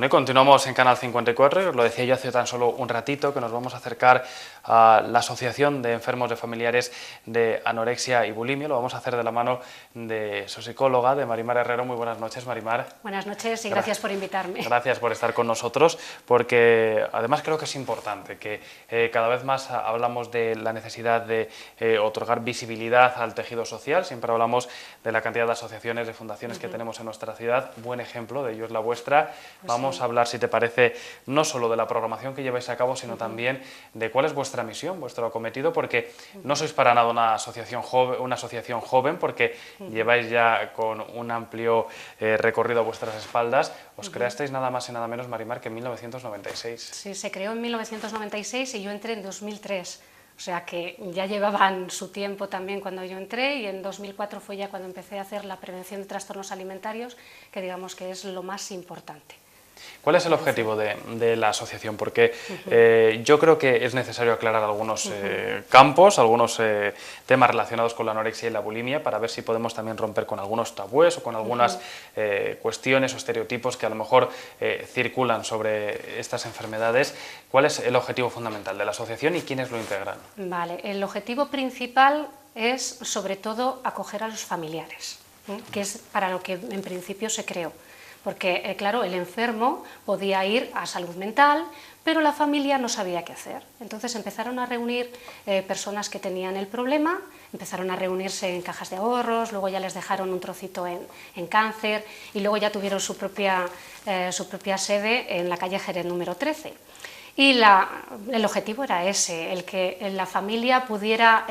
Bueno, y continuamos en Canal 54, os lo decía yo hace tan solo un ratito, que nos vamos a acercar a la Asociación de Enfermos de Familiares de Anorexia y Bulimia. Lo vamos a hacer de la mano de su psicóloga, de Marimar Herrero. Muy buenas noches, Marimar. Buenas noches y gracias por invitarme. Gracias por estar con nosotros, porque además creo que es importante que cada vez más hablamos de la necesidad de otorgar visibilidad al tejido social. Siempre hablamos de la cantidad de asociaciones, de fundaciones que tenemos en nuestra ciudad. Buen ejemplo de ello es la vuestra. Vamos a hablar, si te parece, no solo de la programación que lleváis a cabo, sino también de cuál es vuestra misión, vuestro acometido, porque no sois para nada una asociación joven, porque lleváis ya con un amplio recorrido a vuestras espaldas. Os creasteis nada más y nada menos, Marimar, que en 1996. Sí, se creó en 1996 y yo entré en 2003. O sea que ya llevaban su tiempo también cuando yo entré, y en 2004 fue ya cuando empecé a hacer la prevención de trastornos alimentarios, que digamos que es lo más importante. ¿Cuál es el objetivo de la asociación? Porque yo creo que es necesario aclarar algunos campos, algunos temas relacionados con la anorexia y la bulimia, para ver si podemos también romper con algunos tabúes o con algunas cuestiones o estereotipos que a lo mejor circulan sobre estas enfermedades. ¿Cuál es el objetivo fundamental de la asociación y quiénes lo integran? Vale, el objetivo principal es sobre todo acoger a los familiares, que es para lo que en principio se creó. Porque, claro, el enfermo podía ir a salud mental, pero la familia no sabía qué hacer. Entonces empezaron a reunir personas que tenían el problema, empezaron a reunirse en cajas de ahorros, luego ya les dejaron un trocito en cáncer, y luego ya tuvieron su propia sede en la calle Jerez número 13. Y el objetivo era ese, el que en la familia pudieran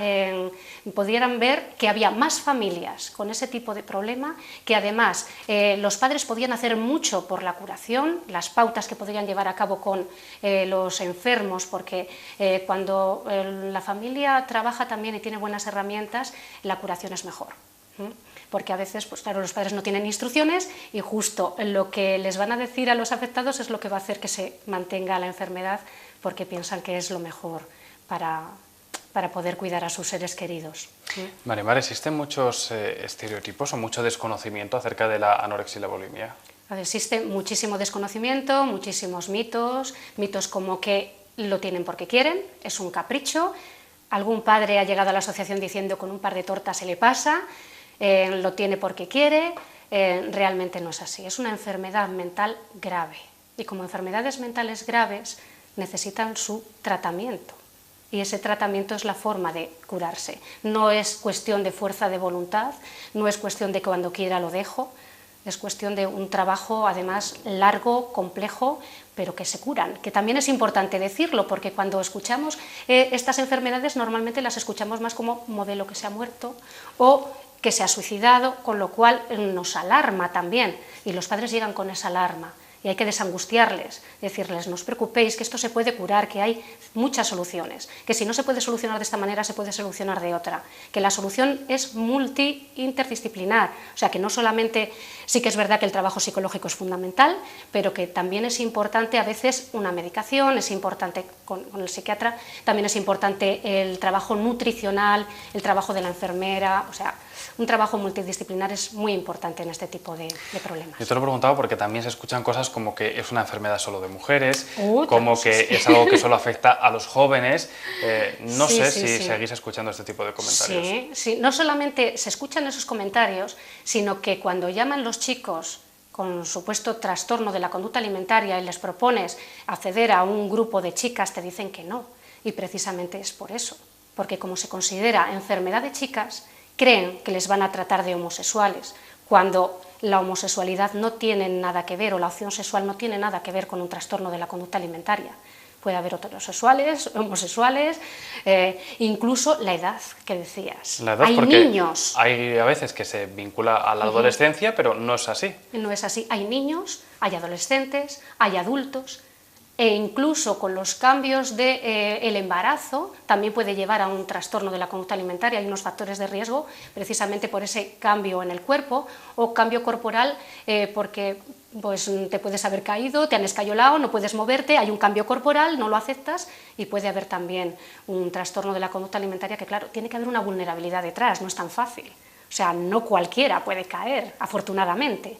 ver que había más familias con ese tipo de problema, que además los padres podían hacer mucho por la curación, las pautas que podrían llevar a cabo con los enfermos, porque cuando la familia trabaja también y tiene buenas herramientas, la curación es mejor. Porque a veces, pues claro, los padres no tienen instrucciones y justo lo que les van a decir a los afectados es lo que va a hacer que se mantenga la enfermedad, porque piensan que es lo mejor para poder cuidar a sus seres queridos. Marimar, ¿existen muchos estereotipos o mucho desconocimiento acerca de la anorexia y la bulimia? Existe muchísimo desconocimiento, muchísimos mitos como que lo tienen porque quieren, es un capricho. Algún padre ha llegado a la asociación diciendo con un par de tortas se le pasa, lo tiene porque quiere. Realmente no es así, es una enfermedad mental grave, y como enfermedades mentales graves necesitan su tratamiento, y ese tratamiento es la forma de curarse. No es cuestión de fuerza de voluntad, no es cuestión de que cuando quiera lo dejo, es cuestión de un trabajo además largo, complejo, pero que se curan, que también es importante decirlo, porque cuando escuchamos estas enfermedades normalmente las escuchamos más como modelo que se ha muerto o que se ha suicidado, con lo cual nos alarma también, y los padres llegan con esa alarma. Y hay que desangustiarles, decirles, no os preocupéis, que esto se puede curar, que hay muchas soluciones, que si no se puede solucionar de esta manera, se puede solucionar de otra, que la solución es interdisciplinar, o sea, que no solamente, sí que es verdad que el trabajo psicológico es fundamental, pero que también es importante a veces una medicación, es importante con el psiquiatra, también es importante el trabajo nutricional, el trabajo de la enfermera, o sea, un trabajo multidisciplinar es muy importante en este tipo de problemas. Yo te lo he preguntado porque también se escuchan cosas como que es una enfermedad solo de mujeres, como que es algo que solo afecta a los jóvenes. No sé si seguís escuchando este tipo de comentarios. Sí, no solamente se escuchan esos comentarios, sino que cuando llaman los chicos con supuesto trastorno de la conducta alimentaria y les propones acceder a un grupo de chicas, te dicen que no. Y precisamente es por eso, porque como se considera enfermedad de chicas, creen que les van a tratar de homosexuales, cuando la homosexualidad no tiene nada que ver, o la opción sexual no tiene nada que ver con un trastorno de la conducta alimentaria. Puede haber heterosexuales, homosexuales, incluso la edad que decías. La edad, hay porque niños. Hay a veces que se vincula a la adolescencia, pero no es así. No es así. Hay niños, hay adolescentes, hay adultos. E incluso con los cambios del embarazo también puede llevar a un trastorno de la conducta alimentaria. Hay unos factores de riesgo precisamente por ese cambio en el cuerpo o cambio corporal, porque pues, te puedes haber caído, te han escayolado, no puedes moverte, hay un cambio corporal, no lo aceptas, y puede haber también un trastorno de la conducta alimentaria que, claro, tiene que haber una vulnerabilidad detrás, no es tan fácil. O sea, no cualquiera puede caer, afortunadamente.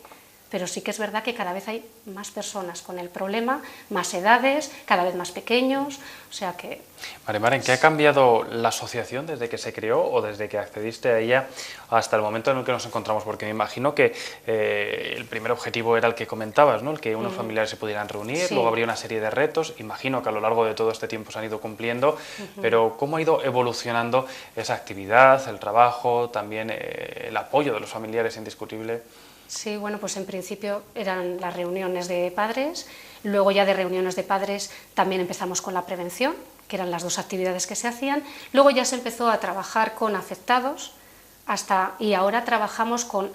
pero sí que es verdad que cada vez hay más personas con el problema, más edades, cada vez más pequeños, o sea que... Marimar, ¿en qué ha cambiado la asociación desde que se creó o desde que accediste a ella hasta el momento en el que nos encontramos? Porque me imagino que el primer objetivo era el que comentabas, ¿no? El que unos familiares se pudieran reunir, Sí. luego habría una serie de retos, imagino que a lo largo de todo este tiempo se han ido cumpliendo, pero ¿cómo ha ido evolucionando esa actividad, el trabajo, también el apoyo de los familiares indiscutible? Sí, bueno, pues en principio eran las reuniones de padres, luego ya de reuniones de padres también empezamos con la prevención, que eran las dos actividades que se hacían, luego ya se empezó a trabajar con afectados y ahora trabajamos con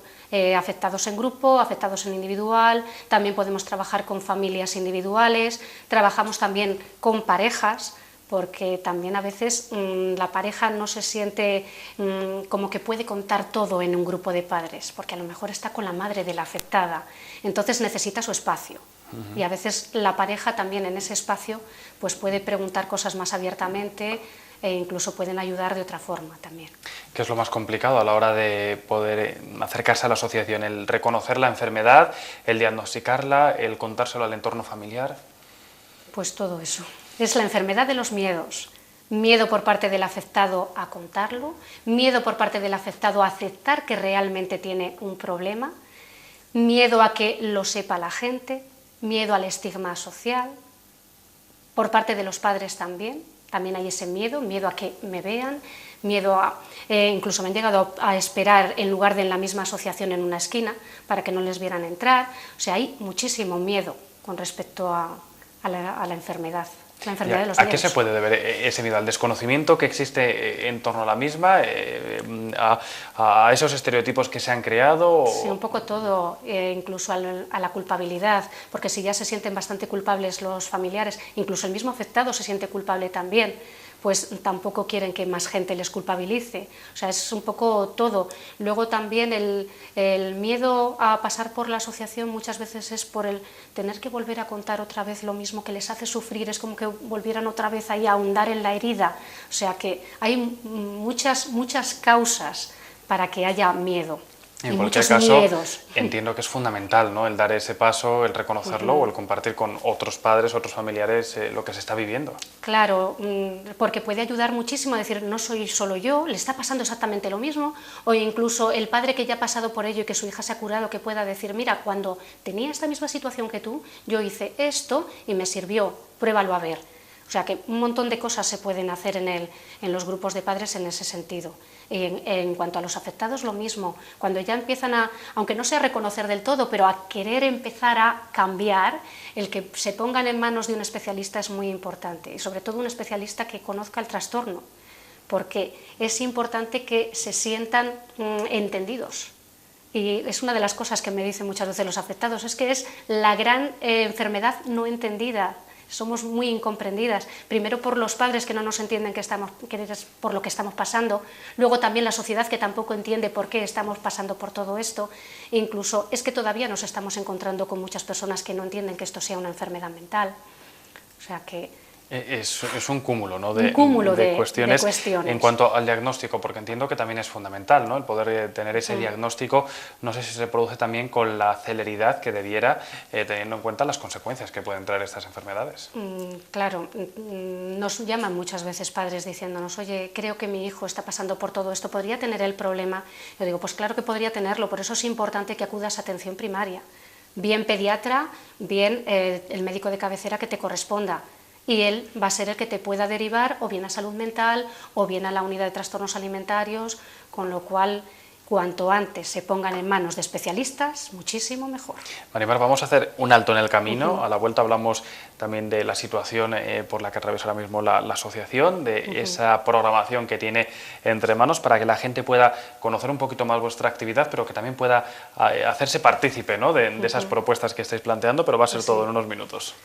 afectados en grupo, afectados en individual, también podemos trabajar con familias individuales, trabajamos también con parejas, porque también a veces la pareja no se siente como que puede contar todo en un grupo de padres, porque a lo mejor está con la madre de la afectada, entonces necesita su espacio. Y a veces la pareja también en ese espacio pues puede preguntar cosas más abiertamente e incluso pueden ayudar de otra forma también. ¿Qué es lo más complicado a la hora de poder acercarse a la asociación? ¿El reconocer la enfermedad, el diagnosticarla, el contárselo al entorno familiar? Pues todo eso. Es la enfermedad de los miedos. Miedo por parte del afectado a contarlo, miedo por parte del afectado a aceptar que realmente tiene un problema, miedo a que lo sepa la gente, miedo al estigma social, por parte de los padres también hay ese miedo, miedo a que me vean, miedo a... incluso me han llegado a esperar en lugar de en la misma asociación en una esquina para que no les vieran entrar, o sea, hay muchísimo miedo con respecto a la enfermedad. La enfermedad de los miedos. ¿A qué se puede deber ese miedo? ¿Al desconocimiento que existe en torno a la misma? ¿A esos estereotipos que se han creado? Sí, un poco todo, incluso a la culpabilidad, porque si ya se sienten bastante culpables los familiares, incluso el mismo afectado se siente culpable también, pues tampoco quieren que más gente les culpabilice. O sea, es un poco todo. Luego también el miedo a pasar por la asociación muchas veces es por el tener que volver a contar otra vez lo mismo que les hace sufrir, es como que volvieran otra vez ahí a ahondar en la herida. O sea que hay muchas causas para que haya miedo. En y cualquier muchos caso, miedos. entiendo que es fundamental, ¿no?, el dar ese paso, el reconocerlo o el compartir con otros padres, otros familiares lo que se está viviendo. Claro, porque puede ayudar muchísimo a decir, no soy solo yo, le está pasando exactamente lo mismo, o incluso el padre que ya ha pasado por ello y que su hija se ha curado, que pueda decir, mira, cuando tenía esta misma situación que tú, yo hice esto y me sirvió, pruébalo a ver. O sea que un montón de cosas se pueden hacer en los grupos de padres en ese sentido. En cuanto a los afectados, lo mismo. Cuando ya empiezan aunque no sea a reconocer del todo, pero a querer empezar a cambiar, el que se pongan en manos de un especialista es muy importante. Y sobre todo un especialista que conozca el trastorno, porque es importante que se sientan entendidos. Y es una de las cosas que me dicen muchas veces los afectados, es que es la gran enfermedad no entendida. Somos muy incomprendidas, primero por los padres que no nos entienden que es por lo que estamos pasando, luego también la sociedad que tampoco entiende por qué estamos pasando por todo esto, e incluso es que todavía nos estamos encontrando con muchas personas que no entienden que esto sea una enfermedad mental. O sea que... Es un cúmulo, ¿no?, de cuestiones en cuanto al diagnóstico, porque entiendo que también es fundamental, ¿no?, el poder tener ese diagnóstico. No sé si se produce también con la celeridad que debiera, teniendo en cuenta las consecuencias que pueden traer estas enfermedades. Claro, nos llaman muchas veces padres diciéndonos, oye, creo que mi hijo está pasando por todo esto, ¿podría tener el problema? Yo digo, pues claro que podría tenerlo, por eso es importante que acudas a atención primaria, bien pediatra, bien el médico de cabecera que te corresponda. Y él va a ser el que te pueda derivar o bien a salud mental o bien a la unidad de trastornos alimentarios, con lo cual cuanto antes se pongan en manos de especialistas, muchísimo mejor. Marimar, vamos a hacer un alto en el camino. A la vuelta hablamos también de la situación por la que atraviesa ahora mismo la asociación, de esa programación que tiene entre manos para que la gente pueda conocer un poquito más vuestra actividad, pero que también pueda hacerse partícipe, ¿no?, de esas propuestas que estáis planteando, pero va a ser todo en unos minutos.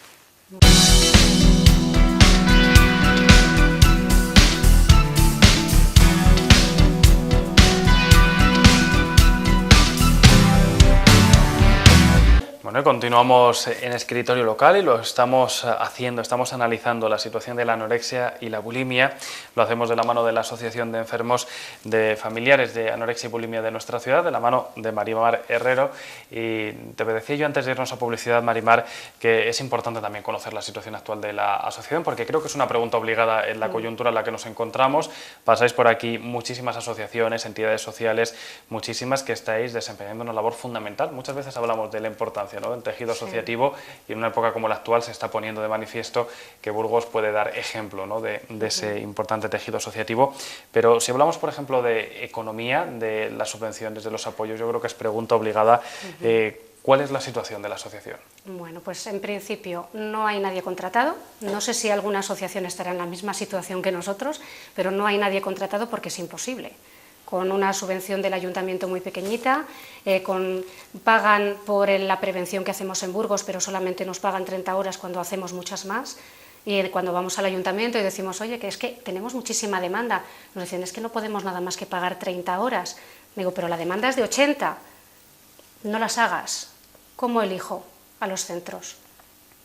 Bueno, Bueno, continuamos en Escritorio Local y lo estamos haciendo, estamos analizando la situación de la anorexia y la bulimia. Lo hacemos de la mano de la Asociación de Enfermos de Familiares de Anorexia y Bulimia de nuestra ciudad, de la mano de Marimar Herrero. Y te decía yo antes de irnos a publicidad, Marimar, que es importante también conocer la situación actual de la asociación, porque creo que es una pregunta obligada en la coyuntura en la que nos encontramos. Pasáis por aquí muchísimas asociaciones, entidades sociales, muchísimas que estáis desempeñando una labor fundamental. Muchas veces hablamos de la importancia, ¿no?, del tejido asociativo, y en una época como la actual se está poniendo de manifiesto que Burgos puede dar ejemplo, ¿no?, de ese importante tejido asociativo. Pero si hablamos, por ejemplo, de economía, de las subvenciones, de los apoyos, yo creo que es pregunta obligada. ¿Cuál es la situación de la asociación? Bueno, pues en principio no hay nadie contratado. No sé si alguna asociación estará en la misma situación que nosotros, pero no hay nadie contratado porque es imposible. Con una subvención del ayuntamiento muy pequeñita, pagan por la prevención que hacemos en Burgos, pero solamente nos pagan 30 horas cuando hacemos muchas más. Y cuando vamos al ayuntamiento y decimos, oye, que es que tenemos muchísima demanda, nos dicen, es que no podemos nada más que pagar 30 horas. Digo, pero la demanda es de 80, no las hagas. ¿Cómo elijo a los centros?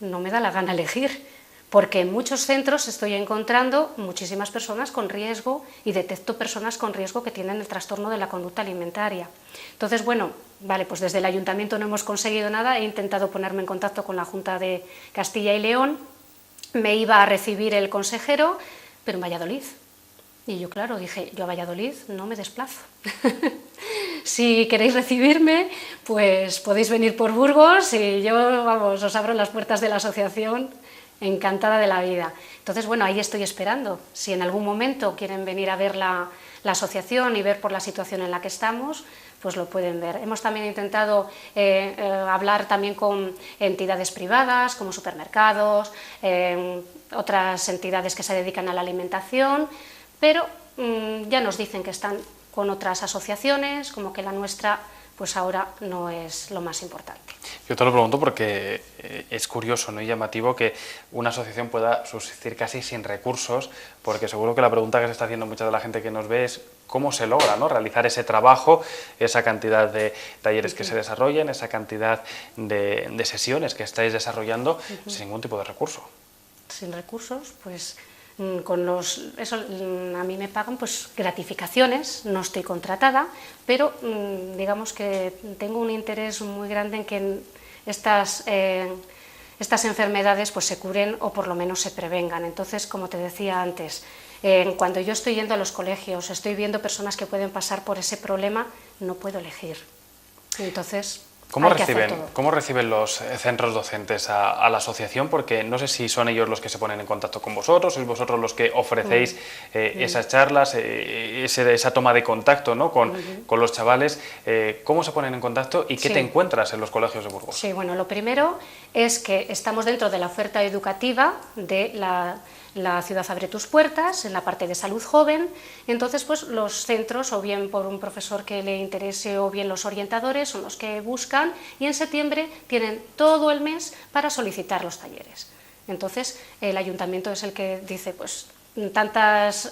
No me da la gana elegir, porque en muchos centros estoy encontrando muchísimas personas con riesgo y detecto personas con riesgo que tienen el trastorno de la conducta alimentaria. Entonces, bueno, vale, pues desde el ayuntamiento no hemos conseguido nada, he intentado ponerme en contacto con la Junta de Castilla y León, me iba a recibir el consejero, pero en Valladolid. Y yo, claro, dije, yo a Valladolid no me desplazo. Si queréis recibirme, pues podéis venir por Burgos y yo, vamos, os abro las puertas de la asociación, encantada de la vida. Entonces, bueno, ahí estoy esperando. Si en algún momento quieren venir a ver la asociación y ver por la situación en la que estamos, pues lo pueden ver. Hemos también intentado hablar también con entidades privadas, como supermercados, otras entidades que se dedican a la alimentación, pero ya nos dicen que están con otras asociaciones, como que la nuestra pues ahora no es lo más importante. Yo te lo pregunto porque es curioso, ¿no?, y llamativo que una asociación pueda subsistir casi sin recursos, porque seguro que la pregunta que se está haciendo mucha de la gente que nos ve es cómo se logra, ¿no?, realizar ese trabajo, esa cantidad de talleres que se desarrollan, esa cantidad de sesiones que estáis desarrollando sin ningún tipo de recurso. Sin recursos, pues a mí me pagan pues gratificaciones, no estoy contratada, pero digamos que tengo un interés muy grande en que estas enfermedades pues se curen o por lo menos se prevengan. Entonces, como te decía antes, cuando yo estoy yendo a los colegios, estoy viendo personas que pueden pasar por ese problema, no puedo elegir. Entonces, ¿Cómo reciben los centros docentes a la asociación? Porque no sé si son ellos los que se ponen en contacto con vosotros, sois vosotros los que ofrecéis esas charlas, esa toma de contacto, ¿no?, con los chavales. ¿Cómo se ponen en contacto y qué te encuentras en los colegios de Burgos? Sí, bueno, lo primero es que estamos dentro de la oferta educativa de la ciudad abre tus puertas, en la parte de salud joven. Entonces, pues los centros, o bien por un profesor que le interese, o bien los orientadores, son los que buscan, y en septiembre tienen todo el mes para solicitar los talleres. Entonces, el ayuntamiento es el que dice, pues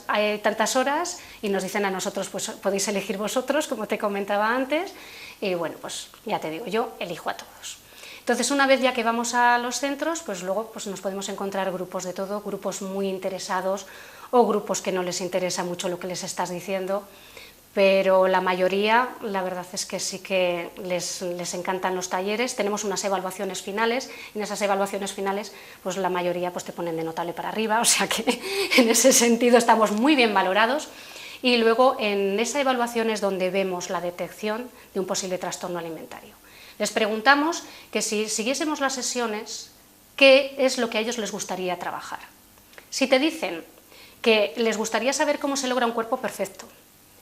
hay tantas horas, y nos dicen a nosotros, pues podéis elegir vosotros, como te comentaba antes, y bueno, pues ya te digo, yo elijo a todos. Entonces, una vez ya que vamos a los centros, pues luego pues nos podemos encontrar grupos de todo, grupos muy interesados o grupos que no les interesa mucho lo que les estás diciendo, pero la mayoría, la verdad es que sí que les encantan los talleres. Tenemos unas evaluaciones finales, y en esas evaluaciones finales pues la mayoría pues te ponen de notable para arriba, o sea que en ese sentido estamos muy bien valorados. Y luego en esa evaluación es donde vemos la detección de un posible trastorno alimentario. Les preguntamos que si siguiésemos las sesiones, ¿qué es lo que a ellos les gustaría trabajar? Si te dicen que les gustaría saber cómo se logra un cuerpo perfecto,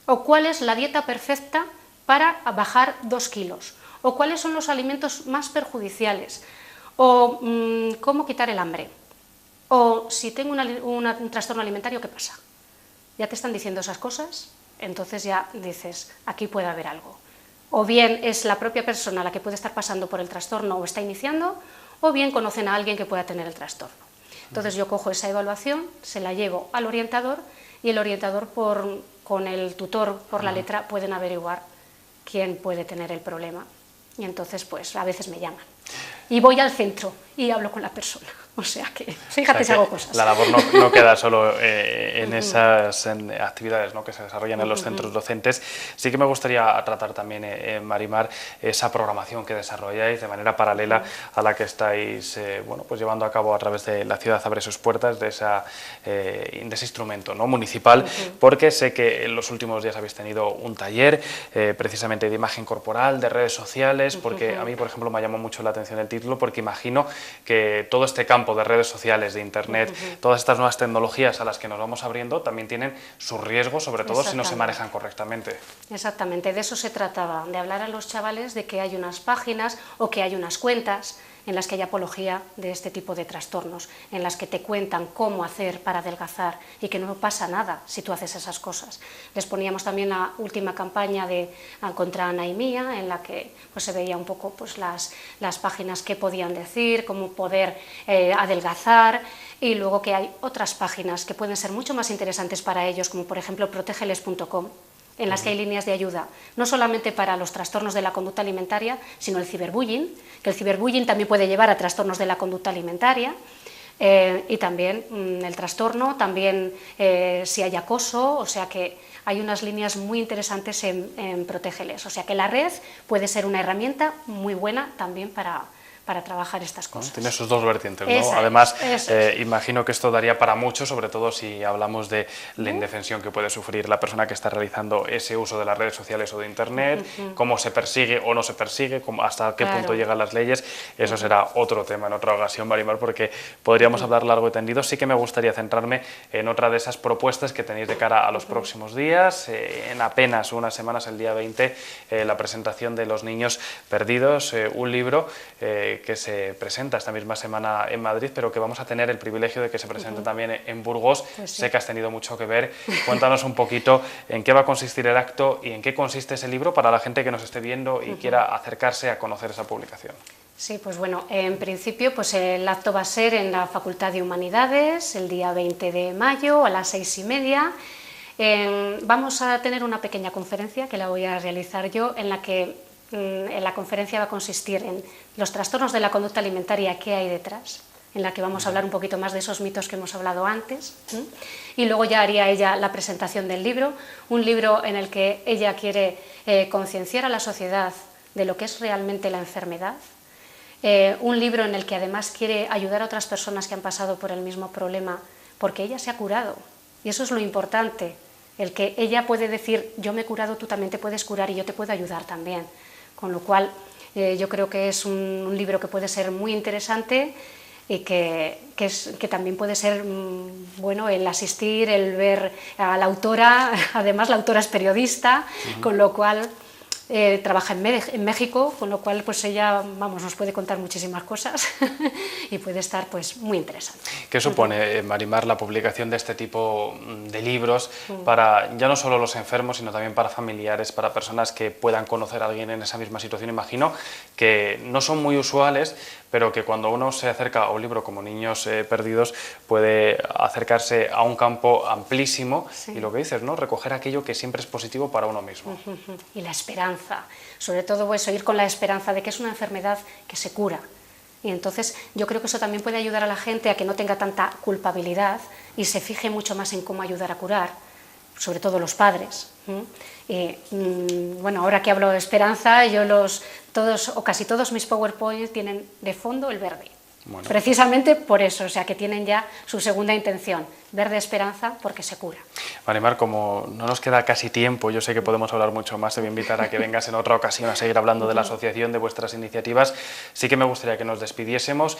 o cuál es la dieta perfecta para bajar 2 kilos, o cuáles son los alimentos más perjudiciales, o cómo quitar el hambre, o si tengo un trastorno alimentario, ¿qué pasa? Ya te están diciendo esas cosas, entonces ya dices, aquí puede haber algo. O bien es la propia persona la que puede estar pasando por el trastorno o está iniciando, o bien conocen a alguien que pueda tener el trastorno. Entonces yo cojo esa evaluación, se la llevo al orientador, y el orientador con el tutor por la letra pueden averiguar quién puede tener el problema. Y entonces pues a veces me llaman. y voy al centro y hablo con la persona. O sea que, fíjate si hago cosas. La labor no queda solo en esas actividades, ¿no?, que se desarrollan en los centros docentes. Sí que me gustaría tratar también, Marimar, esa programación que desarrolláis de manera paralela a la que estáis bueno, pues llevando a cabo a través de La Ciudad Abre Sus Puertas, de ese instrumento, ¿no?, municipal, porque sé que en los últimos días habéis tenido un taller precisamente de imagen corporal, de redes sociales, porque a mí, por ejemplo, me llamó mucho la atención el título, porque imagino que todo este campo de redes sociales, de internet, todas estas nuevas tecnologías a las que nos vamos abriendo también tienen sus riesgos, sobre todo si no se manejan correctamente. Exactamente, de eso se trataba, de hablar a los chavales de que hay unas páginas o que hay unas cuentas en las que hay apología de este tipo de trastornos, en las que te cuentan cómo hacer para adelgazar y que no pasa nada si tú haces esas cosas. Les poníamos también la última campaña contra anemia, en la que pues, se veía un poco pues, las páginas que podían decir, cómo poder adelgazar, y luego que hay otras páginas que pueden ser mucho más interesantes para ellos, como por ejemplo protegeles.com, en las que hay líneas de ayuda, no solamente para los trastornos de la conducta alimentaria, sino el ciberbullying, que el ciberbullying también puede llevar a trastornos de la conducta alimentaria, y también el trastorno, también si hay acoso, o sea que hay unas líneas muy interesantes en Protégeles, o sea que la red puede ser una herramienta muy buena también para trabajar estas cosas. Tiene sus dos vertientes, ¿no? Además, imagino que esto daría para mucho, sobre todo si hablamos de la indefensión que puede sufrir la persona que está realizando ese uso de las redes sociales o de internet, cómo se persigue o no se persigue, hasta qué punto llegan las leyes. Eso será otro tema en otra ocasión, Marimar, porque podríamos hablar largo y tendido. Sí que me gustaría centrarme en otra de esas propuestas que tenéis de cara a los próximos días. En apenas unas semanas, el día 20, la presentación de Los Niños Perdidos, un libro que se presenta esta misma semana en Madrid, pero que vamos a tener el privilegio de que se presente también en Burgos. Pues sí. Sé que has tenido mucho que ver. Cuéntanos un poquito en qué va a consistir el acto y en qué consiste ese libro para la gente que nos esté viendo y quiera acercarse a conocer esa publicación. Sí, pues bueno, en principio pues el acto va a ser en la Facultad de Humanidades el día 20 de mayo a las 6:30. Vamos a tener una pequeña conferencia que la voy a realizar yo, en la conferencia va a consistir en los trastornos de la conducta alimentaria, qué hay detrás, en la que vamos a hablar un poquito más de esos mitos que hemos hablado antes, y luego ya haría ella la presentación del libro, un libro en el que ella quiere concienciar a la sociedad de lo que es realmente la enfermedad, un libro en el que además quiere ayudar a otras personas que han pasado por el mismo problema, porque ella se ha curado, y eso es lo importante, el que ella puede decir, yo me he curado, tú también te puedes curar y yo te puedo ayudar también. Con lo cual, yo creo que es un libro que puede ser muy interesante y que también puede ser bueno el asistir, el ver a la autora, además la autora es periodista, con lo cual trabaja en México, con lo cual pues ella nos puede contar muchísimas cosas y puede estar pues muy interesante. ¿Qué supone, Marimar, la publicación de este tipo de libros para ya no solo los enfermos, sino también para familiares, para personas que puedan conocer a alguien en esa misma situación? Imagino que no son muy usuales, pero que cuando uno se acerca a un libro como Niños Perdidos puede acercarse a un campo amplísimo y lo que dices, ¿no?, recoger aquello que siempre es positivo para uno mismo. Y la esperanza, sobre todo eso, ir con la esperanza de que es una enfermedad que se cura. Y entonces yo creo que eso también puede ayudar a la gente a que no tenga tanta culpabilidad y se fije mucho más en cómo ayudar a curar, sobre todo los padres. Bueno, ahora que hablo de esperanza, yo todos o casi todos mis PowerPoints tienen de fondo el verde. Bueno. Precisamente por eso, o sea que tienen ya su segunda intención, verde esperanza porque se cura. Marimar, como no nos queda casi tiempo, yo sé que podemos hablar mucho más, te voy a invitar a que vengas en otra ocasión a seguir hablando de la asociación, de vuestras iniciativas. Sí que me gustaría que nos despidiésemos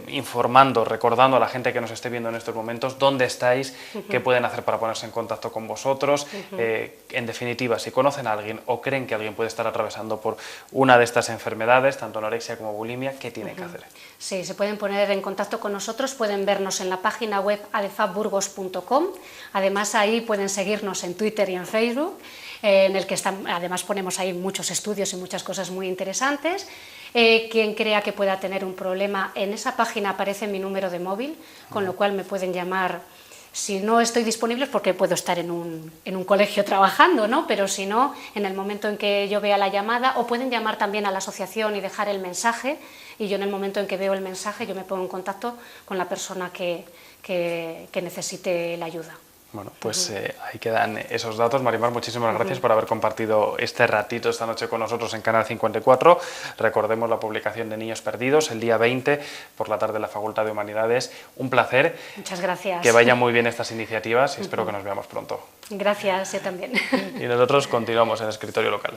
informando, recordando a la gente que nos esté viendo en estos momentos dónde estáis, qué pueden hacer para ponerse en contacto con vosotros. En definitiva, si conocen a alguien o creen que alguien puede estar atravesando por una de estas enfermedades, tanto anorexia como bulimia, ¿qué tienen que hacer? Sí, se pueden poner en contacto con nosotros, pueden vernos en la página web adefabburgos.com, además ahí pueden seguirnos en Twitter y en Facebook, en el que además ponemos ahí muchos estudios y muchas cosas muy interesantes. Quien crea que pueda tener un problema, en esa página aparece mi número de móvil, con lo cual me pueden llamar Si no estoy disponible es porque puedo estar en un colegio trabajando, ¿no? Pero si no, en el momento en que yo vea la llamada, o pueden llamar también a la asociación y dejar el mensaje, y yo en el momento en que veo el mensaje yo me pongo en contacto con la persona que necesite la ayuda. Bueno, pues ahí quedan esos datos. Marimar, muchísimas gracias por haber compartido este ratito esta noche con nosotros en Canal 54. Recordemos la publicación de Niños Perdidos el día 20 por la tarde en la Facultad de Humanidades. Un placer. Muchas gracias. Que vayan muy bien estas iniciativas y espero que nos veamos pronto. Gracias, yo también. Y nosotros continuamos en Escritorio Local.